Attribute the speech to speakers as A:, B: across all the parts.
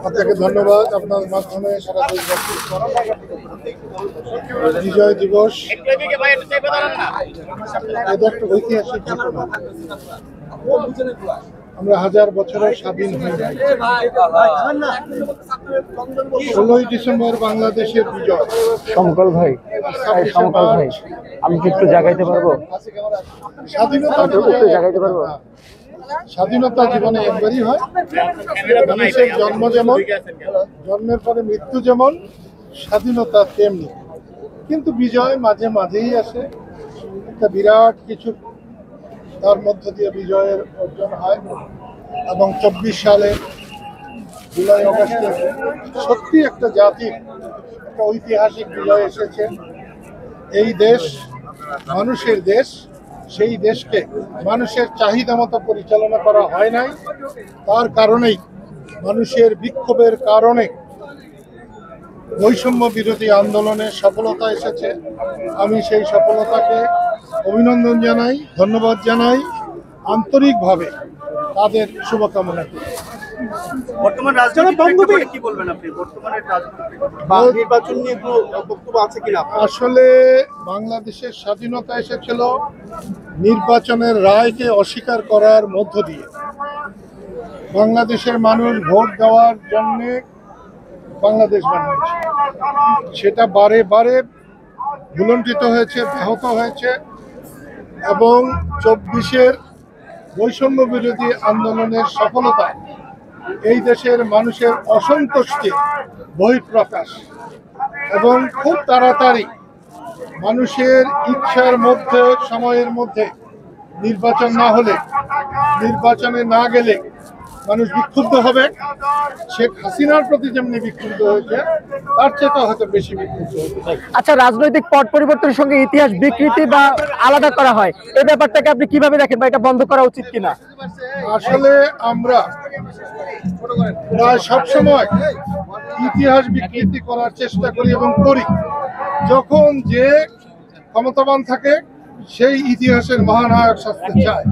A: আপনাকে ধন্যবাদ। আপনার মাধ্যমে সারা দেশবাসী বিজয় দিবস এটা একটা ঐতিহাসিক ঘটনা। আমরা হাজার বছরের স্বাধীন হয়ে যাই। 16ই ডিসেম্বর বাংলাদেশের বিজয়।
B: সমকল ভাই, সমকল ভাই, আমি কি একটু জাগাইতে পারবো?
A: স্বাধীনতা
B: জাগাইতে পারবো?
A: স্বাধীনতা জীবনে একবারই হয়। মানুষের জন্ম যেমন, জন্মের পরে মৃত্যু যেমন, স্বাধীনতা তেমনি। কিন্তু বিজয় মাঝে মাঝেই আসে, একটা বিরাট কিছু তার মধ্য দিয়ে বিজয়ের অর্জন হয়। এবং 24 সালে জুলাই অগাস্টে সত্যি একটা জাতির একটা ঐতিহাসিক বিজয় এসেছে। এই দেশ মানুষের দেশ, সেই দেশকে মানুষের চাহিদা মতো পরিচালনা করা হয় নাই। তার কারণেই মানুষের বিক্ষোভের কারণে বৈষম্য বিরোধী আন্দোলনে সফলতা এসেছে। আমি সেই সফলতাকে অভিনন্দন জানাই, ধন্যবাদ জানাই, আন্তরিকভাবে তাদের শুভকামনা করি।
C: বর্তমান রাজনীতি কি বলবেন আপনি? বর্তমানের নির্বাচন নিয়ে কোনো বক্তব্য আছে কিনা?
A: আসলে বাংলাদেশের স্বাধীনতা এসেছিল নির্বাচনের রায়কে অস্বীকার করার মধ্য দিয়ে। বাংলাদেশের মানুষ ভোট দেওয়ার জন্য বাংলাদেশ বানিয়েছে। সেটা বারে বারে ভুলণ্ঠিত হয়েছে, ব্যাহত হয়েছে এবং 24-এর বৈষম্য বিরোধী আন্দোলনের সফলতা এই দেশের মানুষের অসন্তুষ্টি বহিঃপ্রকাশ এবং খুব তাড়াতাড়ি মানুষের ইচ্ছার মধ্যে সময়ের মধ্যে নির্বাচন না হলে, নির্বাচনে না গেলে মানুষ বিক্ষুব্ধ হবে। শেখ হাসিনার প্রতি যেমনি বিক্ষুব্ধ হয়েছে, তার চেয়ে হয়তো বেশি বিক্ষুব্ধ হবে।
B: আচ্ছা, রাজনৈতিক পট পরিবর্তনের সঙ্গে ইতিহাস বিকৃতি বা আলাদা করা হয়, এই ব্যাপারটাকে আপনি কিভাবে দেখেন বা এটা বন্ধ করা উচিত কিনা?
A: আসলে আমরা প্রায় সবসময় ইতিহাস বিকৃতি করার চেষ্টা করি এবং করি। যখন যে ক্ষমতাবান থাকে সেই ইতিহাসের মহানায়ক শাস্তি চায়,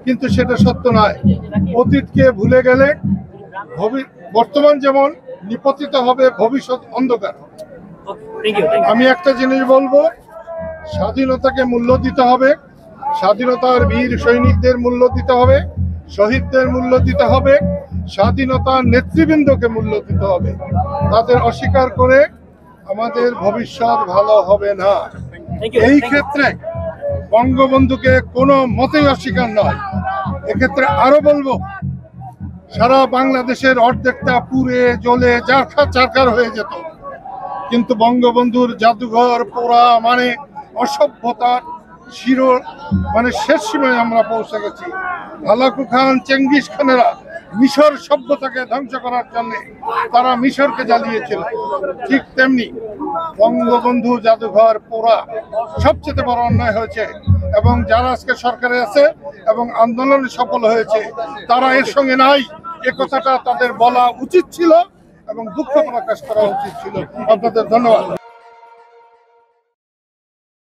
A: কিন্তু সেটা সত্য নয়। অতীতকে ভুলে গেলে বর্তমান যেমন নিপতিত হবে, ভবিষ্যৎ অন্ধকার হবে। আমি একটা জিনিস বলবো, স্বাধীনতাকে মূল্য দিতে হবে, স্বাধীনতার বীর সৈনিকদের মূল্য দিতে হবে, শহীদদের মূল্য দিতে হবে, স্বাধীনতার নেতৃবৃন্দকে মূল্য দিতে হবে। তাদের অস্বীকার করে আমাদের ভবিষ্যৎ ভালো হবে না। এই ক্ষেত্রে বঙ্গবন্ধুকে কোনো মতেই অস্বীকার নয়। এক্ষেত্রে আরো বলবো, সারা বাংলাদেশের অর্ধেকটা পুড়ে জ্বলে চারখার হয়ে যেত, কিন্তু বঙ্গবন্ধুর জাদুঘর পোড়া মানে অসভ্যতার শেষ সীমায় আমরা পৌঁছে গেছি। হালাকু খান, চেঙ্গিস খানেরা মিশর সভ্যতাকে ধ্বংস করার জন্য তারা মিশরকে জ্বালিয়েছিল। ঠিক তেমনি বঙ্গবন্ধু জাদুঘর পোড়া সবচেয়ে বড় অন্যায় হয়েছে। এবং যারা আজকে সরকারে আছে এবং আন্দোলনে সফল হয়েছে, তারা এর সঙ্গে নাই, এ কথাটা তাদের বলা উচিত ছিল এবং দুঃখ প্রকাশ করা উচিত ছিল। আপনাদের ধন্যবাদ।